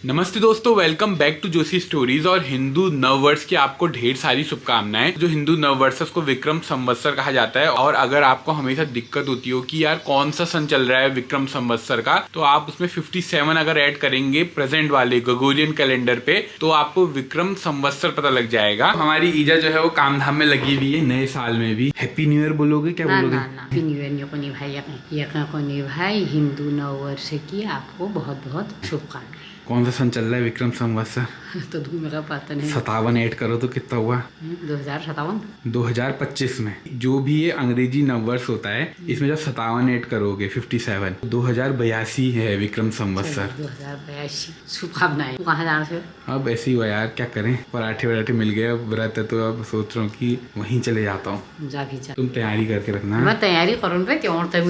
नमस्ते दोस्तों, welcome back to Joshi stories. और हिंदू नववर्ष की आपको ढेर सारी शुभकामनाएं। जो हिंदू नववर्ष है उसको विक्रम संवत्सर कहा जाता है। और अगर आपको हमेशा दिक्कत होती हो कि यार कौन सा सन चल रहा है विक्रम संवत्सर का, तो आप उसमें 57 अगर ऐड करेंगे प्रेजेंट वाले ग्रेगोरियन कैलेंडर पे, तो आपको विक्रम संवत्सर पता लग जाएगा। हमारी ईजा जो है वो काम धाम में लगी हुई है। नए साल में भी हैप्पी न्यू ईयर बोलोगे? क्या बोलोगे? हैप्पी न्यू ईयर को निभाई भाई, हिंदू नववर्ष की आपको बहुत बहुत शुभकामनाएं। कौन सा सन चल रहा है विक्रम संवत्सर? तो मेरा पता नहीं। 57 ऐड करो तो कितना हुआ? 2057। 2025 में जो भी ये अंग्रेजी नववर्ष होता है, इसमें जब 57 ऐड करोगे 57, 2082 है विक्रम संवत्सर। 2082 शुभकामनाएं। कहाँ जाना से? अब ऐसे ही हुआ यार, क्या करें, पराठे वराठे मिल गए। अब व्रत है तो अब सोच रहा हूँ कि वहीं चले जाता हूँ। जा तुम तैयारी करके रखना। मैं तैयारी करूँ पे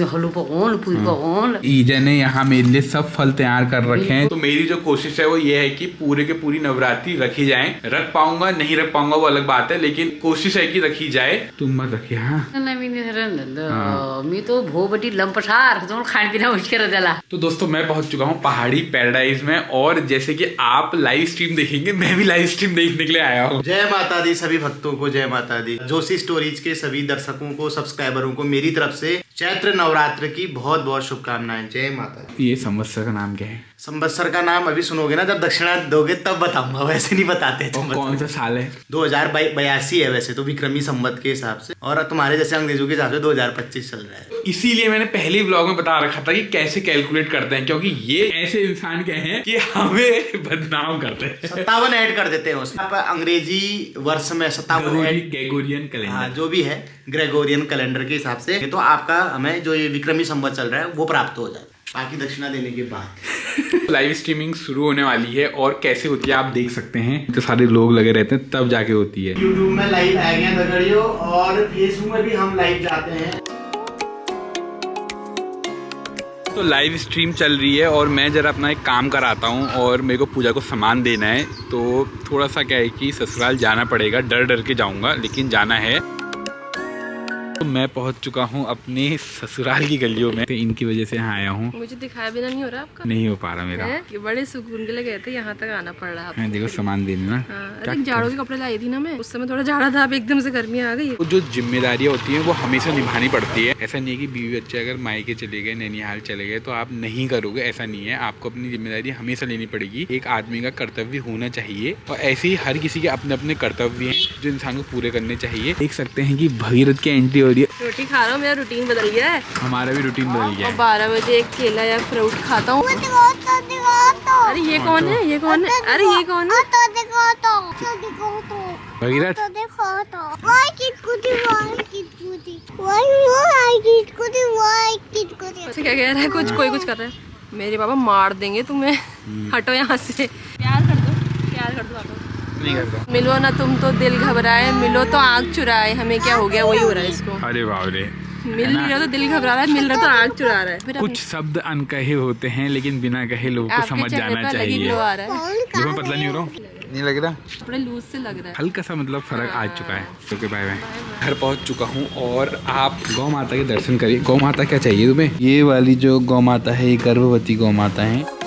हलू पकौन पूरी पकौन। ईजा ने यहाँ मेरे लिए सब फल तैयार कर रखे हैं। तो मेरी जो कोशिश है वो ये है कि पूरे के पूरी नवरात्रि रखी जाए। रख पाऊंगा नहीं रख पाऊंगा वो अलग बात है, लेकिन कोशिश है कि रखी जाए। तुम मत रखिए। मी तो भो बटी लंपसार खान पीना मुश्किल जाला। तो दोस्तों मैं पहुंच चुका हूँ पहाड़ी पैराडाइज में। और जैसे कि आप लाइव स्ट्रीम देखेंगे, मैं भी लाइव स्ट्रीम देखने के लिए आया हूँ। जय माता दी सभी भक्तों को, जय माता दी। जोशी स्टोरीज के सभी दर्शकों को, सब्सक्राइबरों को मेरी तरफ से चैत्र नवरात्र की बहुत बहुत शुभकामनाएं। जय माता दी। ये संवत्सर का नाम क्या है? संवत्सर का नाम अभी सुनोगे ना, जब दक्षिणा दोगे तब बताऊंगा, वैसे नहीं बताते। और कौन सा साल है? 2082 है वैसे तो विक्रमी संवत के हिसाब से, और तुम्हारे जैसे अंग्रेजों के हिसाब से 2025 चल रहा है। इसीलिए मैंने पहले व्लॉग में बता रखा था कि कैसे कैलकुलेट करते हैं, क्योंकि ये ऐसे इंसान के हैं कि हमें बदनाम करते हैं। 57 ऐड कर देते हैं उसमें। आप अंग्रेजी वर्ष में 57 ऐड, ग्रेगोरियन कैलेंडर जो भी है ग्रेगोरियन कैलेंडर के हिसाब से, तो आपका हमें जो ये विक्रमी संवत चल रहा है वो प्राप्त हो जाए, बाकी दक्षिणा देने के बाद। लाइव स्ट्रीमिंग शुरू होने वाली है और कैसे होती है आप देख सकते हैं। तो सारे लोग लगे रहते हैं तब जाके होती है। यूट्यूब में लाइव आ गए दगड़ियों, और फेसबुक में भी हम लाइव जाते हैं। तो लाइव स्ट्रीम चल रही है और मैं जरा अपना एक काम कराता हूँ। और मेरे को पूजा को सामान देना है, तो थोड़ा सा क्या है कि ससुराल जाना पड़ेगा। डर डर के जाऊँगा लेकिन जाना है। तो मैं पहुंच चुका हूं अपने ससुराल की गलियों में। तो इनकी वजह से यहाँ आया हूं। मुझे दिखाया बिना नहीं हो रहा आपका? नहीं हो पा रहा मेरा। ये बड़े सुकून के लिए गए थे, यहाँ तक आना पड़ रहा है। देखो सामान देने ना। अरे जाड़ों के कपड़े लाई थी ना मैं, उस समय थोड़ा जाड़ा था, अब एकदम से गर्मी आ गई। तो जो जिम्मेदारियां होती हैं वो हमेशा निभानी पड़ती है। ऐसा नहीं है कि बीवी बच्चे अगर मायके चले गए, नैनीहाल चले गए तो आप नहीं करोगे, ऐसा नहीं है। आपको अपनी जिम्मेदारी हमेशा लेनी पड़ेगी। एक आदमी का कर्तव्य होना चाहिए, और ऐसे ही हर किसी के अपने अपने कर्तव्य हैं जो इंसान को पूरे करने चाहिए। देख सकते हैं कि भगीरथ की एंट्री हो रही है। रोटी खा रहा हूँ, मेरा रूटीन बदल गया है। हमारा भी रूटीन बदल गया है। 12 बजे एक केला या फ्रूट खाता हूँ। अरे ये कौन है? ये कौन है? अरे ये कौन है? भगीरथ अच्छा क्या कह रहा है? कुछ कोई कुछ कर रहा है। मेरे पापा मार देंगे तुम्हें। हटो यहाँ से। प्यार कर दो, प्यार कर दो। हटो। नहीं करता। मिलो ना तुम तो दिल घबराए, मिलो तो आग चुराए। हमें क्या हो गया? वही हो रहा है इसको। अरे बाप रे, मिल नहीं रहा तो दिल घबरा रहा है, मिल रहा तो आग चुरा रहा है। कुछ शब्द अनकहे होते हैं लेकिन बिना कहे लोगों को समझ जाना चाहिए। देखो मैं पतला नहीं हो रहा हूँ, नहीं लग रहा, थोड़ा लूज से लग रहा है। हल्का सा मतलब फर्क आ चुका है। Okay bye bye. घर पहुंच चुका हूँ और आप गौ माता के दर्शन करिए। गौ माता क्या चाहिए तुम्हें? ये वाली जो गौ माता है, ये गर्भवती गौ माता है।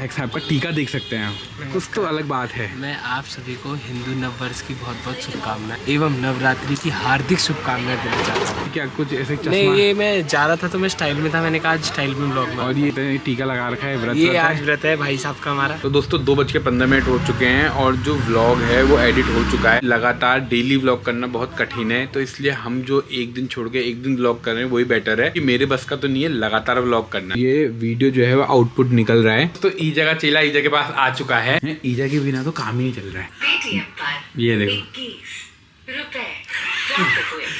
साहब का टीका देख सकते हैं आप, कुछ तो अलग बात है। मैं आप सभी को हिंदू नववर्ष की बहुत बहुत शुभकामनाएं एवं नवरात्रि की हार्दिक शुभकामनाएं देना चाहता हूँ। क्या कुछ ऐसे चश्मा? नहीं, ये मैं जा रहा था तो मैं स्टाइल में था, मैंने कहा आज स्टाइल में ब्लॉग में। और ये टीका लगा रखा है, व्रत ये आज व्रत है भाई साहब का हमारा। तो दोस्तों 2:15 हो चुके हैं और जो व्लॉग है वो एडिट हो चुका है। लगातार डेली व्लॉग करना बहुत कठिन है, तो इसलिए हम जो एक दिन छोड़ के एक दिन व्लॉग कर रहे हैं वही बेटर है, कि मेरे बस का तो नहीं है लगातार व्लॉग करना। ये वीडियो जो है वो आउटपुट निकल रहा है। तो ईजा का चेला ईजा के पास आ चुका है। ईजा के बिना तो काम ही नहीं चल रहा है। ये देखो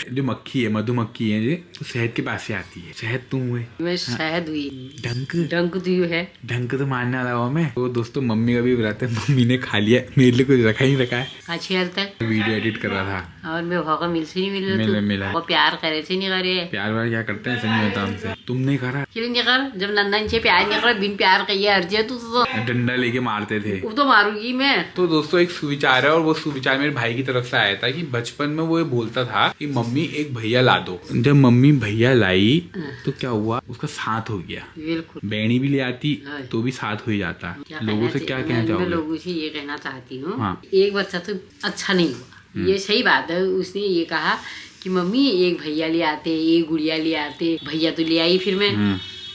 जो मक्खी है, मधुमक्खी है, ये तो शहद के पास से आती है। शहद तुम हुए, मैं शहद हुई। डंक दियो है। ढंग तो मारने वाला हूँ मैं। तो दोस्तों मम्मी का भी व्रत है, मम्मी ने खा लिया, मेरे लिए कुछ रखा ही रखा है। अच्छी हालत है। वीडियो एडिट कर रहा था और मैं भागा मिल से नहीं मिला। वो प्यार करे से नहीं करे। प्यार व्यार क्या करते हैं, ऐसा नहीं होता हमसे। तुमने करा क्यों नहीं कर? जब नंदन से प्यार नहीं कर, बिन प्यार कहिए अर्जी तू तो डंडा लेके मारते थे। वो तो मारूंगी मैं। तो दोस्तों एक सुविचार है, और वो सुविचार मेरे भाई की तरफ से आया था कि बचपन में वो ये बोलता था कि मम्मी मम्मी एक भैया ला दो। जब मम्मी भैया लाई तो क्या हुआ, उसका साथ हो गया। बिल्कुल। बेणी भी ले आती तो भी साथ हो ही जाता। लोगों से क्या कहना चाहोगे? लोगों से ये कहना चाहती हूँ, हाँ। एक बच्चा तो अच्छा नहीं हुआ, ये सही बात है। उसने ये कहा कि मम्मी एक भैया ले आते, एक गुड़िया ले आते। भैया तो ले आई, फिर मैं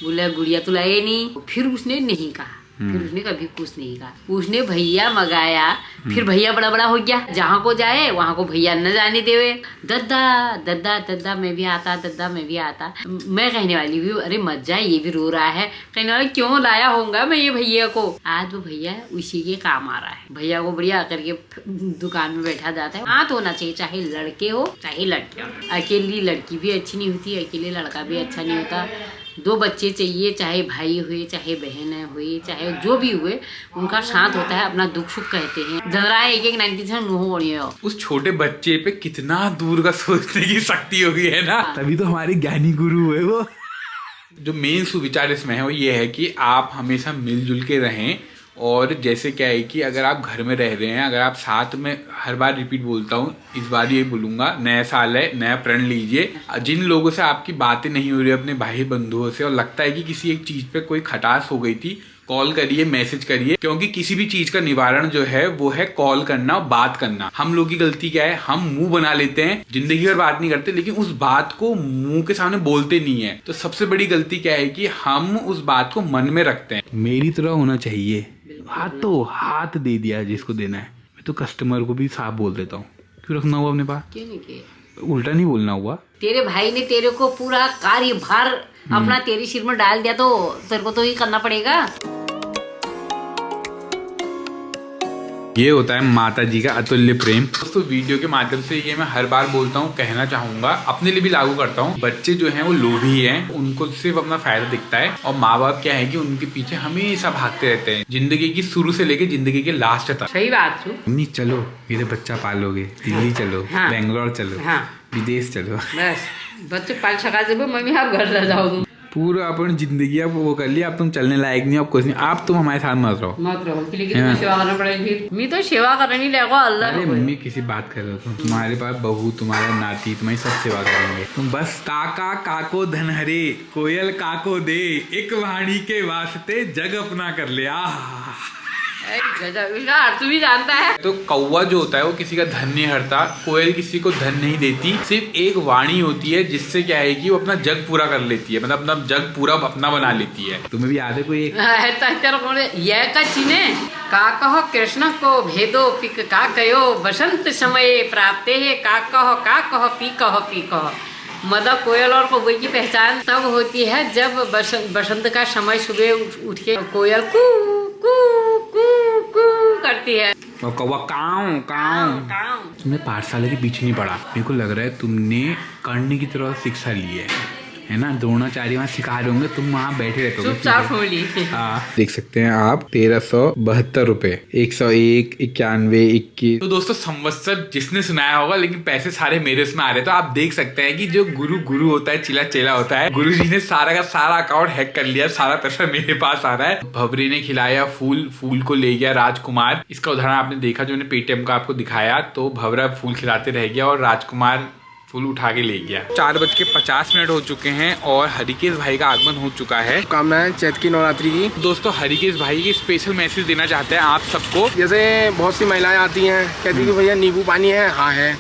बोला गुड़िया तो लाए नहीं। फिर उसने नहीं कहा, फिर उसने कभी कुछ नहीं कहा। उसने भैया मंगाया, फिर भैया बड़ा बड़ा हो गया। जहाँ को जाए वहाँ को भैया न जाने देवे। दद्दा दद्दा दद्दा मैं भी आता, दद्दा मैं भी आता। मैं कहने वाली भी अरे मत जाए, ये भी रो रहा है। कहने वाला क्यों लाया होगा मैं ये भैया को। आज वो भैया उसी के काम आ रहा है। भैया को बढ़िया करके दुकान में बैठा जाता है। हाथ होना चाहिए, चाहे लड़के हो चाहे लड़के हो। अकेली लड़की भी अच्छी नहीं होती, अकेले लड़का भी अच्छा नहीं होता। दो बच्चे चाहिए, चाहे भाई हुए चाहे बहन हुए चाहे जो भी हुए, उनका साथ होता है, अपना दुख सुख कहते हैं। जरा एक 90 उस छोटे बच्चे पे कितना दूर का सोचने की शक्ति होगी, है ना? तभी तो हमारे ज्ञानी गुरु है वो। जो मेन सुविचार इसमें है वो ये है कि आप हमेशा मिलजुल के रहें। और जैसे क्या है कि अगर आप घर में रह रहे हैं, अगर आप साथ में, हर बार रिपीट बोलता हूँ, इस बार ये बोलूँगा, नया साल है, नया प्रण लीजिए। जिन लोगों से आपकी बातें नहीं हो रही अपने भाई बंधुओं से, और लगता है कि किसी एक चीज़ पे कोई खटास हो गई थी, कॉल करिए, मैसेज करिए। क्योंकि किसी भी चीज का निवारण जो है वो है कॉल करना और बात करना। हम लोग की गलती क्या है, हम मुंह बना लेते हैं, जिंदगी भर बात नहीं करते, लेकिन उस बात को मुंह के सामने बोलते नहीं है। तो सबसे बड़ी गलती क्या है कि हम उस बात को मन में रखते हैं। मेरी तरह होना चाहिए, हाथ दे दिया जिसको देना है। मैं तो कस्टमर को भी साफ बोल देता हूँ। क्यों रखना हुआ अपने पास? क्यों नहीं किया? उल्टा नहीं बोलना हुआ। तेरे भाई ने तेरे को पूरा कार्यभार अपना तेरे सिर में डाल दिया, तो तेरे को तो ही करना पड़ेगा। ये होता है माता जी का अतुल्य प्रेम। दोस्तों वीडियो के माध्यम से ये मैं हर बार बोलता हूँ, कहना चाहूंगा, अपने लिए भी लागू करता हूँ। बच्चे जो हैं वो लोभी हैं, उनको सिर्फ अपना फायदा दिखता है। और माँ बाप क्या है कि उनके पीछे हमेशा भागते रहते हैं, जिंदगी की शुरू से लेके जिंदगी के लास्ट तक। सही बात है। मम्मी चलो मेरे बच्चा पालोगे, दिल्ली चलो, हाँ। बेंगलोर चलो, हाँ। विदेश चलो, बस बच्चे पाल सका जब मम्मी आप घर रह जाओ। तुम पूरा अपन जिंदगी अब वो कर लिया, अब तुम चलने लायक नहीं, अब कुछ नहीं, आप तुम हमारे साथ मत रहो। मत रहो, लेकिन सेवा करना पड़ेगी। मैं तो सेवा करने लगो अल्लाह। अरे मम्मी किसी बात कर रहे हो तुम्हारे पास बहू, तुम्हारा नाती, तुम्हारी सब सेवा करेंगे। तुम बस काका काको धन हरे, कोयल काको दे, एक वाणी के वास्ते जग अपना कर ले। तू भी जानता है। तो कौवा जो होता है वो किसी का धन नहीं हरता, कोयल किसी को धन नहीं देती। सिर्फ एक वाणी होती है जिससे क्या है कि वो अपना जग पूरा कर लेती है, मतलब अपना जग पूरा अपना बना लेती है। तुम्हें भी याद है कोई? यह का चिने का कहो कृष्ण को भेदो पिक का कयो, बसंत समय प्राप्ते है का कहो पी कहो। मदा कोयल और कौवे की पहचान तब होती है जब बसंत का समय सुबह उठ के कोयल कू कू कू कू करती है और कौवा काऊ काऊ। तुमने पाठशाला के पीछे नहीं पढ़ा, मेरे को लग रहा है तुमने कर्ण की तरह शिक्षा ली है ना? द्रोणाचार्य वहाँ सिखा रहे होंगे, तुम वहाँ बैठे रहते हो चुपचाप हो ली। देख सकते हैं आप 1372 रुपए, 101, 91, 21। तो दोस्तों संवत्सर जिसने सुनाया होगा, लेकिन पैसे सारे मेरे उसमें आ रहे। तो आप देख सकते हैं कि जो गुरु होता है, चिला चेला होता है। गुरु जी ने सारा का सारा अकाउंट हैक कर लिया, सारा पैसा मेरे पास आ रहा है। भवरे ने खिलाया फूल को ले गया राजकुमार। इसका उदाहरण आपने देखा जो मैंने पेटीएम का आपको दिखाया। तो भवरा फूल खिलाते रह गया और राजकुमार फूल उठा के ले गया। 4:50 हो चुके हैं और हरिकेश भाई का आगमन हो चुका है। कामनाएं चैत की नवरात्रि की। दोस्तों हरिकेश भाई की स्पेशल मैसेज देना चाहते हैं आप सबको। जैसे बहुत सी महिलाएं आती हैं, कहती कि भैया नींबू पानी है। हाँ है।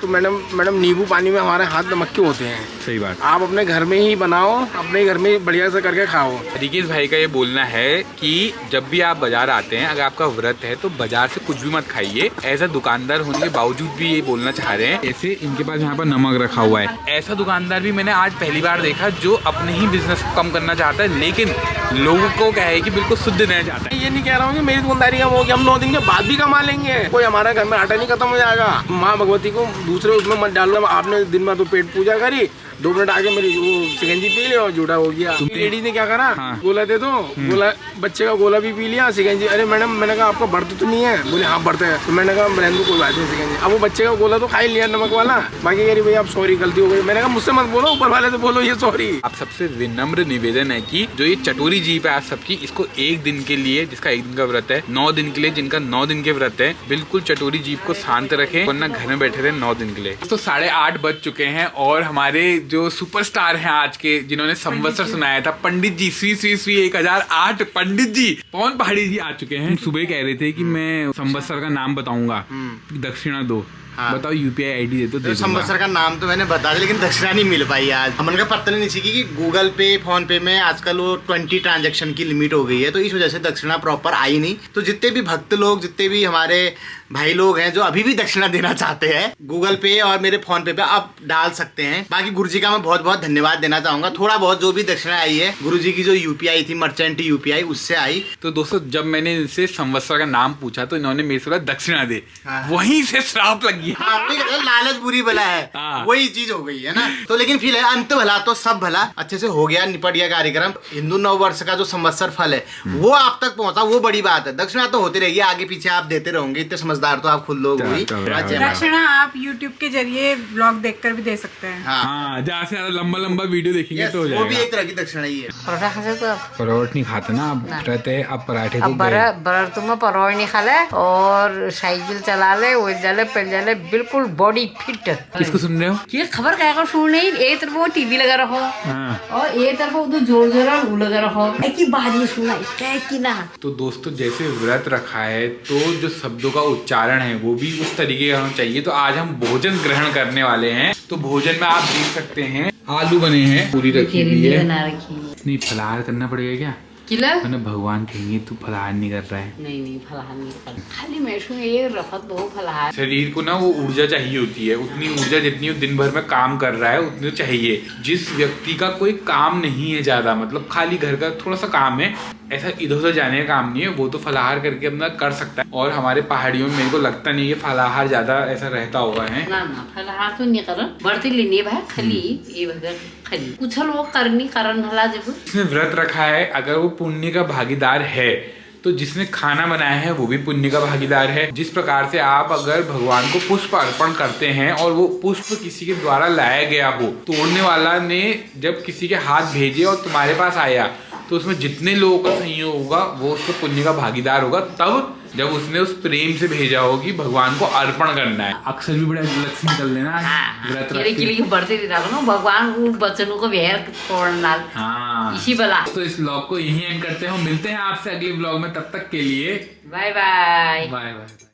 तो मैडम नींबू पानी में हमारे हाथ नमक क्यों होते हैं? सही बात। आप अपने घर में ही बनाओ, अपने घर में बढ़िया से करके खाओ। हरिकेश भाई का ये बोलना है कि जब भी आप बाजार आते हैं, अगर आपका व्रत है तो बाजार से कुछ भी मत खाइए। ऐसा दुकानदार होने के बावजूद भी ये बोलना चाह रहे हैं। ऐसे इनके पास यहाँ पर नमक रखा हुआ है। ऐसा दुकानदार भी मैंने आज पहली बार देखा जो अपने ही बिजनेस को कम करना चाहता है, लेकिन लोगों को क्या है कि बिल्कुल शुद्ध रहना चाहता है। ये नहीं कह रहा हूँ कि मेरी दुकानदारी कम होगी, हम 9 दिन के बाद भी कमा लेंगे। कोई हमारे घर में आटा नहीं खत्म हो जाएगा। माँ भगवती को दूसरे उसमें मत डालो। आपने दिन में तो पेट पूजा करी, 2 मिनट आगे मेरी वो शिकंजी पी ली और जूड़ा हो गया। लेडीज ने क्या करा? हाँ। गोला दे दो, गोला बच्चे का गोला भी पी लिया, शिकंजी। अरे मैडम, मैंने कहा आपका बर्त तो नहीं है? बोले हाँ बर्त है। तो मैंने कहा ब्रांड कोई बात नहीं शिकंजी। अब वो बच्चे का गोला तो खा ही लिया नमक वाला, बाकी रही भैया आप सॉरी गलती हो गई। मैंने कहा मुझसे मत बोलो, ऊपर वाले से बोलो ये सॉरी। आप सबसे विनम्र निवेदन है कि जो ये चटोरी जीप है आप सबकी, इसको एक दिन के लिए, जिसका एक दिन का व्रत है, 9 दिन के लिए जिनका 9 दिन के व्रत है, बिल्कुल चटोरी जीप को शांत रखें, वरना घर में बैठे रहे 9 दिन के लिए। तो 8:30 बज चुके हैं और हमारे जो सुपरस्टार हैं आज के, जिन्होंने संवत्सर सुनाया था, पंडित जी, श्री 1008 पंडित जी पवन पहाड़ी जी आ चुके हैं। सुबह कह रहे थे कि मैं संवत्सर का नाम बताऊंगा, दक्षिणा दो। हाँ। बताओ UPI ID दे तो दे दूंगा। संवत्सर का नाम तो मैंने बता दिया, लेकिन दक्षिणा नहीं मिल पाई आज। हमने का पता नहीं सीखी कि गूगल पे, फोन पे में आजकल वो 20 ट्रांजैक्शन की लिमिट हो गई है, तो इस वजह से दक्षिणा प्रॉपर आई नहीं। तो जितने भी भक्त लोग, जितने भी हमारे भाई लोग हैं जो अभी भी दक्षिणा देना चाहते हैं, गूगल पे और मेरे फोन पे आप डाल सकते हैं। बाकी गुरुजी का मैं बहुत बहुत धन्यवाद देना चाहूंगा। थोड़ा बहुत जो भी दक्षिणा आई है, गुरुजी की जो UPI थी, मर्चेंट UPI, उससे आई। तो दोस्तों जब मैंने इनसे संवत्सर का नाम पूछा तो इन्होंने मेरे से बोला दक्षिणा दे। हाँ। वहीं से श्राप लग गया। हाँ, लालच बुरी भला है, हाँ। वही चीज हो गई है ना। तो लेकिन फिर अंत भला तो सब भला, अच्छे से हो गया, निपट गया कार्यक्रम। हिंदू नव वर्ष का जो संवत्सर फल है वो आप तक पहुंचा, वो बड़ी बात है। दक्षिणा तो होती रहेगी, आगे पीछे आप देते रहोगे, इतने समझदार तो आप खुद लोग हुई। दक्षिणा आप YouTube के जरिए ब्लॉग देखकर भी दे सकते हैं। हाँ, जहाँ से लंबा वीडियो देखेंगे तो हो वो भी जाएगा। एक तरह की दक्षिणा ही है। परोठा खाते तो परोठ नहीं खाते ना आप, रहते हैं आप पराठे अब बरर तुम्हें परोठ नहीं खा ले और साइकिल चला ले, वो जाले पेल जाले, बिल्कुल बॉडी फिट। किसको सुन रहे हो? ये खबर क्या कर सुन नहीं, एक तरफ वो TV लगा रखो और एक तरफ उधर जोर वो लगा रखो, एक ही बात ये सुना क्या की ना। तो दोस्तों जैसे व्रत रखा है तो जो शब्दों का उच्चारण है वो भी उस तरीके का होना चाहिए। तो आज हम भोजन ग्रहण करने वाले हैं। तो भोजन में आप देख सकते हैं आलू बने हैं, पूरी रखी हुई है। बना रखी है। नहीं, फलाहार करना पड़ेगा क्या? किला मैंने भगवान कहेंगे तू फलाहार नहीं कर रहा है। नहीं फलाहार नहीं कर, खाली मैं ये रखत दो फलाहार। शरीर को ना वो ऊर्जा चाहिए होती है, उतनी ऊर्जा जितनी वो दिन भर में काम कर रहा है उतनी चाहिए। जिस व्यक्ति का कोई काम नहीं है ज्यादा, मतलब खाली घर का थोड़ा सा काम है, ऐसा इधर उधर जाने का काम नहीं है, वो तो फलाहार करके अपना कर सकता है। और हमारे पहाड़ियों में मेरे को लगता नहीं है फलाहार ज्यादा ऐसा रहता होगा है ना फलाहार तो नहीं कर बढ़ती लेने भाई खाली ये भगत खाली कुछ लोग करनी करन हला जब जिसने व्रत रखा है अगर वो पुण्य का भागीदार है, तो जिसने खाना बनाया है वो भी पुण्य का भागीदार है। जिस प्रकार से आप अगर भगवान को पुष्प अर्पण करते हैं और वो पुष्प किसी के द्वारा लाया गया हो, तोड़ने वाला ने जब किसी के हाथ भेजे और तुम्हारे पास आया, तो उसमें जितने लोगों का संयोग होगा वो उसको पुण्य का भागीदार होगा, तब जब उसने उस प्रेम से भेजा हो कि भगवान को अर्पण करना है। अक्सर भी बड़ा लक्ष्य निकल देना व्रत रख के। बढ़ते रखना भगवान बच्चों को वेर छोड़ना। हाँ, इसी बला। तो इस ब्लॉग को यहीं एंड करते हैं। मिलते हैं आपसे अगले ब्लॉग में, तब तक के लिए बाय बाय। Bye bye.